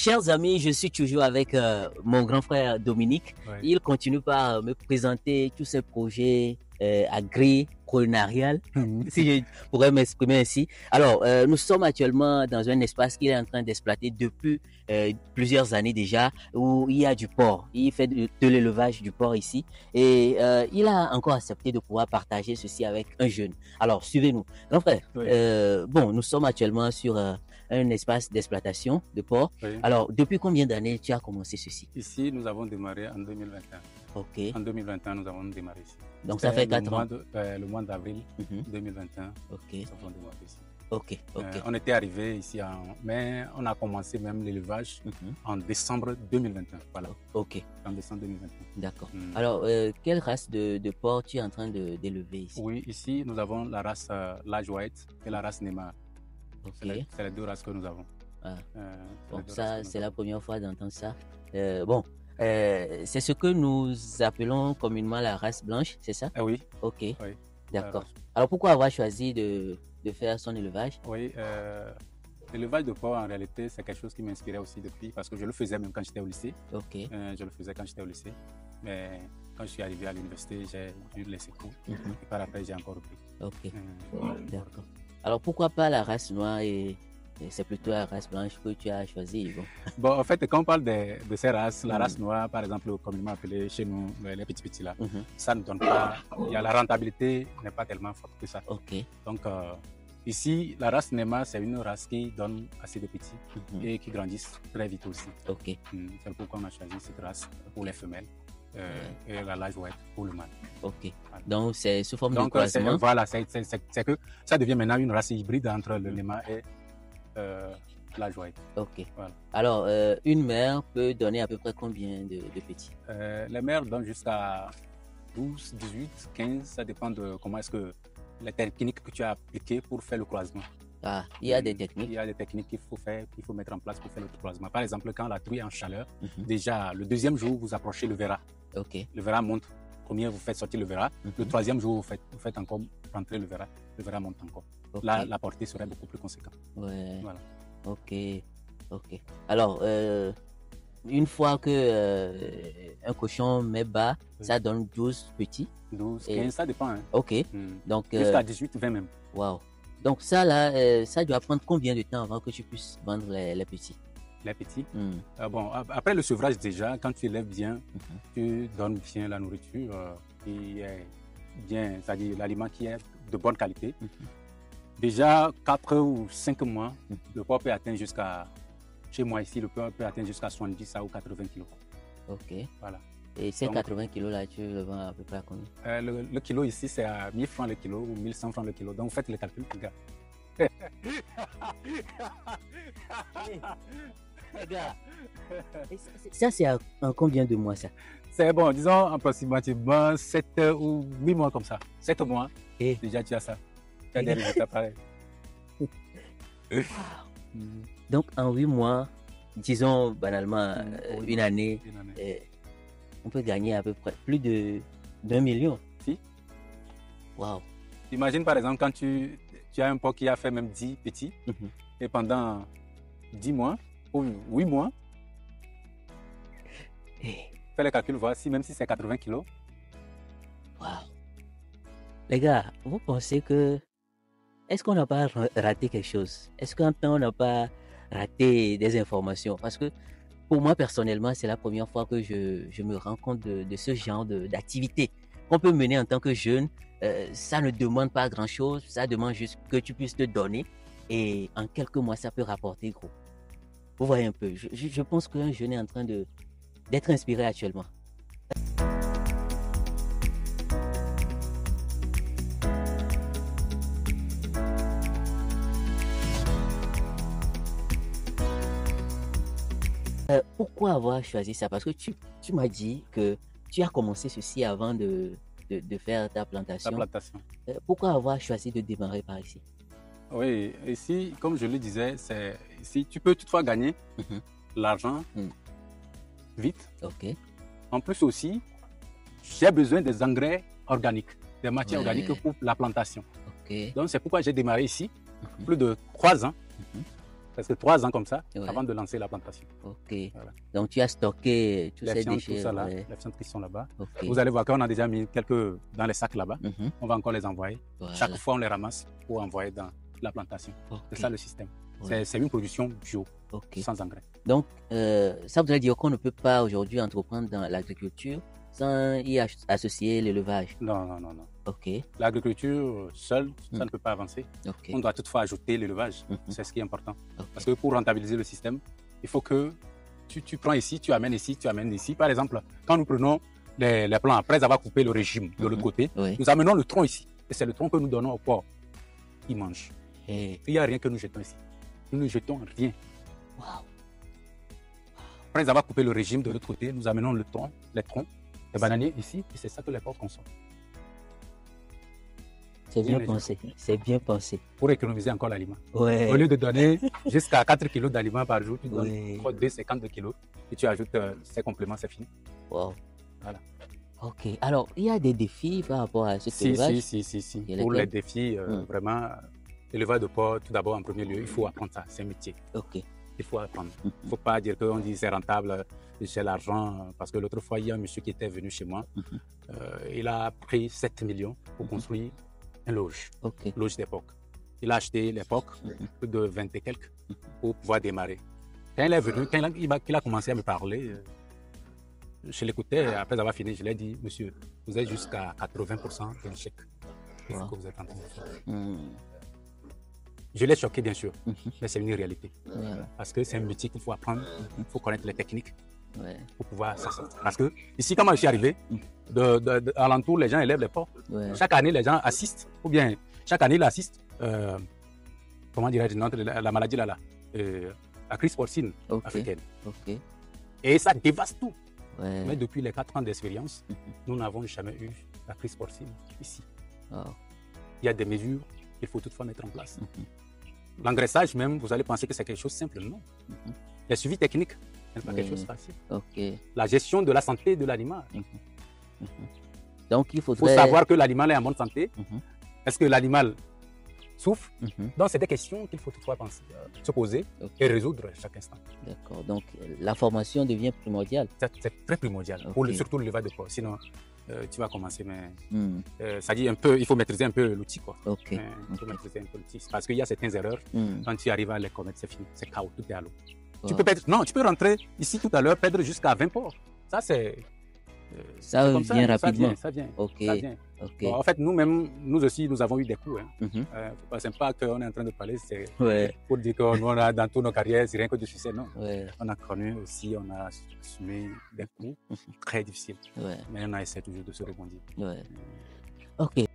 chers amis, je suis toujours avec mon grand frère Dominique. Oui. Il continue par me présenter tous ses projets agri-culinarial, si je pourrais m'exprimer ainsi. Alors, nous sommes actuellement dans un espace qu'il est en train d'exploiter depuis plusieurs années déjà, où il y a du porc. Il fait de l'élevage du porc ici. Et il a encore accepté de pouvoir partager ceci avec un jeune. Alors, suivez-nous. Grand frère, Oui. bon, nous sommes actuellement sur un espace d'exploitation de porc. Oui. Alors, depuis combien d'années tu as commencé ceci? Ici, nous avons démarré en 2021. Ok. En 2021, nous avons démarré ici. Donc, ça fait 4 ans. Le mois d'avril Mhm. 2021, Ok. nous avons démarré ici. Ok. Ok. On était arrivé ici, mais on a commencé même l'élevage Mhm. en décembre 2021. Voilà, Ok. en décembre 2021. D'accord. Mm. Alors, quelle race de porc tu es en train d'élever ici? Oui, ici, nous avons la race Large White et la race Nema. Ok. C'est les deux races que nous avons. Ah. C'est Bon, les deux races ça, que nous c'est la avons. première fois d'entendre ça. Bon, c'est ce que nous appelons communément la race blanche, c'est ça? Ah oui, Ok. oui. D'accord. race. Alors, pourquoi avoir choisi de faire son élevage? Oui, l'élevage de porc, en réalité, c'est quelque chose qui m'inspirait aussi depuis, parce que je le faisais même quand j'étais au lycée. Ok. Je le faisais quand j'étais au lycée. Mais quand je suis arrivé à l'université, j'ai dû laisser cours. Mhm. Et par après, j'ai encore repris. Ok. Euh, D'accord. Alors, pourquoi pas la race noire et c'est plutôt la race blanche que tu as choisi? Bon. Bon, en fait, quand on parle de ces races, la Mhm. race noire, par exemple, communément appelée chez nous, les petits là, Mhm. ça ne donne pas. La rentabilité n'est pas tellement forte que ça. Ok. Donc, ici, la race Nema, c'est une race qui donne assez de petits Mhm. et qui grandissent très vite aussi. Ok. C'est pourquoi on a choisi cette race pour les femelles et la Large White pour le mâle. Ok. Voilà. Donc, c'est sous forme de Donc, croisement. voilà, c'est que ça devient maintenant une race hybride entre le Nema et Large White. Ok. Voilà. Alors, une mère peut donner à peu près combien de petits? Les mères donnent jusqu'à 12, 18, 15, ça dépend de comment est-ce que les techniques que tu as appliquées pour faire le croisement. Ah, il y a des Il techniques. y a des techniques qu'il faut faire, qu'il faut mettre en place pour faire le croisement. Par exemple, quand la truie est en chaleur, Mhm. déjà le deuxième jour, vous approchez le verra. Ok. Le verra monte. Premier, vous faites sortir le verra. Le Mhm. troisième jour, vous faites encore rentrer le verra monte encore. Ok. Là, la portée serait beaucoup plus conséquente. Ouais. Voilà. Ok. Ok. Alors, une fois que un cochon met bas, Oui. ça donne 12 petits. 12, Et- 15, ça dépend. Hein. Ok. Hmm. Donc, Jusqu'à 18, 20 même. wow. Donc, ça là, ça doit prendre combien de temps avant que tu puisses vendre les petits? Les petits. Hmm. Bon, après le sevrage, déjà, quand tu élèves bien, Mhm. tu donnes bien la nourriture qui est bien, c'est-à-dire l'aliment qui est de bonne qualité. Mhm. Déjà, 4 ou 5 mois, Mhm. le porc peut atteindre jusqu'à, chez moi ici, le porc peut atteindre jusqu'à 70 ou 80 kilos. Ok. Voilà. Et ces Donc- 80 kilos là, tu le vends à peu près à combien? Le kilo ici, c'est à 1000 francs le kilo ou 1100 francs le kilo. Donc, faites les calculs, les gars. Les gars, ça c'est en combien de mois ça? C'est bon, disons approximativement 7 ou 8 mois comme ça. 7 mois, Et déjà tu as ça. Tu as des résultats pareils. donc en 8 mois, disons banalement Oui. une année, Une année. on peut gagner à peu près plus d'1 million. Si. Waouh. Imagine par exemple quand tu as un porc qui a fait même 10 petits Mhm. et pendant 10 mois ou 8 mois, Eh, fais le calcul, voir si même si c'est 80 kilos, waouh. Les gars, vous pensez que est-ce qu'on n'a pas raté quelque chose? Est-ce qu'en temps on n'a pas raté des informations? Parce que pour moi personnellement, c'est la première fois que je me rends compte de ce genre d'activité qu'on peut mener en tant que jeune. Ça ne demande pas grand-chose, ça demande juste que tu puisses te donner et en quelques mois, ça peut rapporter gros. Vous voyez un peu, je pense qu'un jeune est en train d'être inspiré actuellement. Pourquoi avoir choisi ça? Parce que tu m'as dit que tu as commencé ceci avant de faire ta la plantation. plantation. Pourquoi avoir choisi de démarrer par ici? Oui, ici, comme je le disais, ici, tu peux toutefois gagner Mhm. l'argent Mm. vite. Ok. En plus aussi, j'ai besoin des engrais organiques, des matières Ouais. organiques pour la plantation. Ok. Donc c'est pourquoi j'ai démarré ici, Mhm. plus de 3 ans. Mhm. presque 3 ans comme ça Ouais. avant de lancer la plantation. Ok. Voilà. Donc, tu as stocké tous Les ces fientes, déchets. tout ça là, Ouais. les fientes qui sont là-bas. Ok. Vous allez voir qu'on a déjà mis quelques dans les sacs là-bas. Mhm. On va encore les envoyer. Voilà. Chaque fois, on les ramasse pour envoyer dans la plantation. Ok. C'est ça le système. Ouais. C'est une production bio, Ok. sans engrais. Donc, ça voudrait dire qu'on ne peut pas aujourd'hui entreprendre dans l'agriculture sans y associer l'élevage. Non, non, non, non. Ok. L'agriculture seule, ça Mm. ne peut pas avancer. Ok. On doit toutefois ajouter l'élevage. Mhm. C'est ce qui est important. Ok. Parce que pour rentabiliser le système, il faut que tu prends ici, tu amènes ici, tu amènes ici. Par exemple, quand nous prenons les plants après avoir coupé le régime de l'autre côté, Oui. nous amenons le tronc ici. Et c'est le tronc que nous donnons au porc. Ils mangent. Et... Il n'y a rien que nous jetons ici. Nous ne jetons rien. Wow. Après avoir coupé le régime de l'autre côté, nous amenons le tronc, les troncs, les bananiers ici, et c'est ça que les porcs consomment. C'est bien les pensé. C'est bien pensé. Pour économiser encore l'aliment. Ouais. Au lieu de donner jusqu'à 4 kg d'aliments par jour, tu donnes Oui. 2,50 kg et tu ajoutes ces compléments, c'est fini. Wow. Voilà. Ok. Alors, il y a des défis par rapport à cet élevage. Si. Il y a Pour lesquels? les défis, vraiment, l'élevage de porc, tout d'abord, en premier lieu, il faut apprendre ça. C'est un métier. Ok. Il faut apprendre. Il ne faut pas dire qu'on dit c'est rentable, j'ai l'argent. Parce que l'autre fois, il y a un monsieur qui était venu chez moi. Il a pris 7 millions pour construire un loge, Ok. loge d'époque. Il a acheté l'époque de 20 et quelques pour pouvoir démarrer. Quand il est venu, quand il a commencé à me parler, je l'écoutais, après avoir fini, je lui ai dit, monsieur, vous êtes jusqu'à 80% de l'échec. C'est ce que vous êtes en train de faire. Je l'ai choqué, bien sûr, mais c'est une réalité. Ouais. Parce que c'est un métier qu'il faut apprendre, il faut connaître les techniques Ouais. pour pouvoir s'en sortir. Parce que ici, quand moi je suis arrivé, alentour, les gens élèvent les porcs. Ouais. Chaque année, les gens assistent, ou bien chaque année, ils assistent, comment dirais-je, la maladie là, la crise porcine Ok. africaine. Ok. Et ça dévaste tout. Ouais. Mais depuis les 4 ans d'expérience, nous n'avons jamais eu la crise porcine ici. Wow. Il y a des mesures qu'il faut toutefois mettre en place. L'engraissage même, vous allez penser que c'est quelque chose de simple. Non. Le suivi technique n'est pas quelque chose de facile. Ok. La gestion de la santé de l'animal. Donc, il Il faut faudrait... savoir que l'animal est en bonne santé. Mhm. Est-ce que l'animal souffre? Mhm. Donc, c'est des questions qu'il faut toutefois penser, se poser Ok. et résoudre chaque instant. D'accord. Donc, la formation devient primordiale. C'est très primordial, Ok. surtout le l'élevage de porc. Sinon, tu vas commencer, mais Hmm. ça dit un peu, il faut maîtriser un peu l'outil. Quoi. Ok. Mais il faut maîtriser un peu l'outil. Parce qu'il y a certaines erreurs, Hmm. quand tu arrives à les commettre, c'est fini. C'est chaos, tout est à l'eau. Wow. Tu peux perdre, non, tu peux rentrer ici tout à l'heure, perdre jusqu'à 20 porcs. Ça, c'est. Ça c'est comme vient rapidement. Ça vient. Ok. Ça vient. Ok. Bon, en fait, nous-mêmes, nous aussi, nous avons eu des coups. Hein. Mhm. C'est pas qu'on est en train de parler, c'est Ouais. pour dire que nous, on a, dans toutes nos carrières, c'est rien que du succès. Non. Ouais. On a connu aussi, on a assumé des coups très difficiles. Ouais. Mais on a essayé toujours de se rebondir. Ouais. Ok.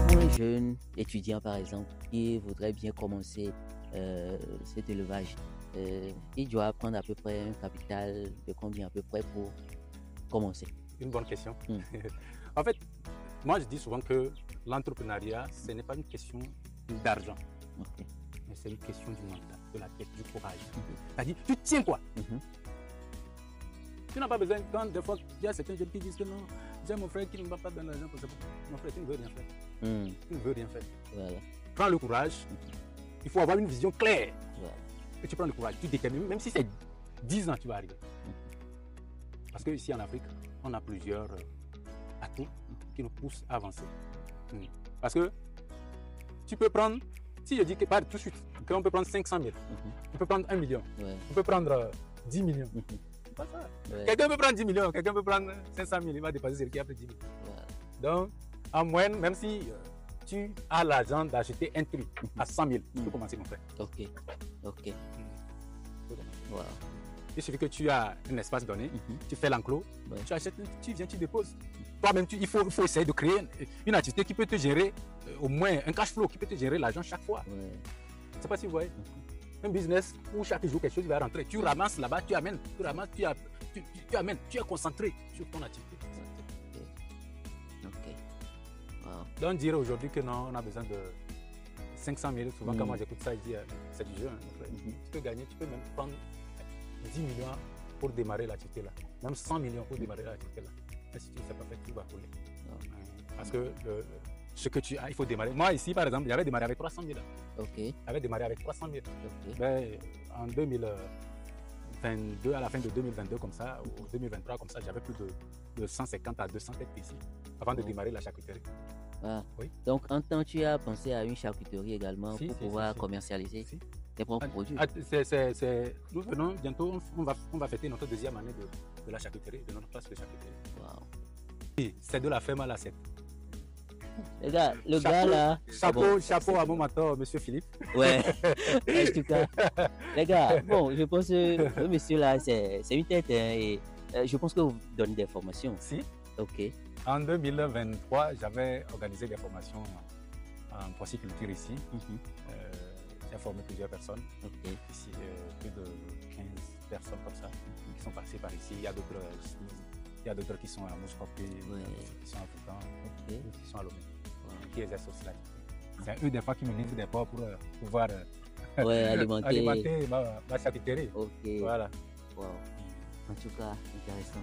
Pour un jeune étudiant, par exemple, qui voudrait bien commencer cet élevage, il doit prendre à peu près un capital de combien à peu près pour commencer? Une bonne question. Mm. En fait, moi, je dis souvent que l'entrepreneuriat, ce n'est pas une question d'argent, Ok. mais c'est une question du mental, de la tête, du courage. C'est-à-dire, tu tiens quoi? Mhm. Tu n'as pas besoin, quand des fois, il y a certains jeunes qui disent que non, j'ai mon frère qui ne va pas donner l'argent pour ça. Mon frère, tu ne veux rien faire. Hmm. Tu ne veux rien faire. Voilà. Prends le courage. Il faut avoir une vision claire. Voilà. Et tu prends le courage, tu détermines, même si c'est 10 ans, tu vas arriver. Parce qu'ici en Afrique, on a plusieurs atouts qui nous poussent à avancer. Parce que tu peux prendre, si je dis que pas tout de suite, qu'on peut prendre 500 000, on peut prendre 1 million, Ouais. on peut prendre 10 millions. Mhm. C'est pas ça. Ouais. Quelqu'un peut prendre 10 millions, quelqu'un peut prendre 500 000, il va dépasser celui qui a pris 10 000. Voilà. Donc, en moyenne, même si tu as l'argent d'acheter un truc à 100 000, tu peux commencer, mon frère. Ok. Ok. Tu peux commencer. Wow. Il suffit que tu as un espace donné, tu fais l'enclos, Ouais. tu achètes, tu viens, tu déposes. Toi-même, il faut essayer de créer une activité qui peut te gérer au moins un cash flow, qui peut te gérer l'argent chaque fois. Ouais. Je ne sais pas si vous voyez. Un business où chaque jour quelque chose va rentrer. Tu ramasses là-bas, tu amènes, tu ramasses, tu amènes, tu es concentré sur ton activité. Ok. Wow. Donc dire aujourd'hui que non, on a besoin de 500 000, souvent quand moi j'écoute ça, je dis c'est du jeu. Hein. Tu peux gagner, tu peux même prendre 10 millions pour démarrer l'activité là. Même 100 millions pour démarrer l'activité là. Mais si tu ne sais pas faire, tout va couler. Parce que ce que tu as, il faut démarrer. Moi ici par exemple, j'avais démarré avec 300 000. Ok. J'avais démarré avec 300 000. Ok. Mais en 2022, à la fin de 2022 comme ça, ou 2023 comme ça, j'avais plus de 150 à 200 têtes ici, avant de démarrer la charcuterie. Ah. Oui. Donc, en temps, tu as pensé à une charcuterie également Si, pour si, pouvoir si. commercialiser tes propres produits. Nous venons bientôt, on va fêter notre deuxième année de la charcuterie, de notre place de charcuterie. Wow. Oui, c'est de la ferme à la 7. Les gars, le gars là. Chapeau à mon mentor, monsieur Philippe. Ouais. En tout cas, les gars, bon, je pense que le monsieur là, c'est une tête hein, et je pense que vous donnez des formations. Si. Ok. En 2023, j'avais organisé des formations en porciculture ici. J'ai formé plusieurs personnes. Ok. Ici, plus de 15 personnes comme ça qui sont passées par ici. Il y a d'autres qui sont à Mouskopi, qui sont à Foucan, qui sont à Lomé, qui exercent aussi là. C'est eux des fois qui me livrent des porcs pour pouvoir alimenter ma charcuterie. Ok. Voilà. Wow. En tout cas, intéressant.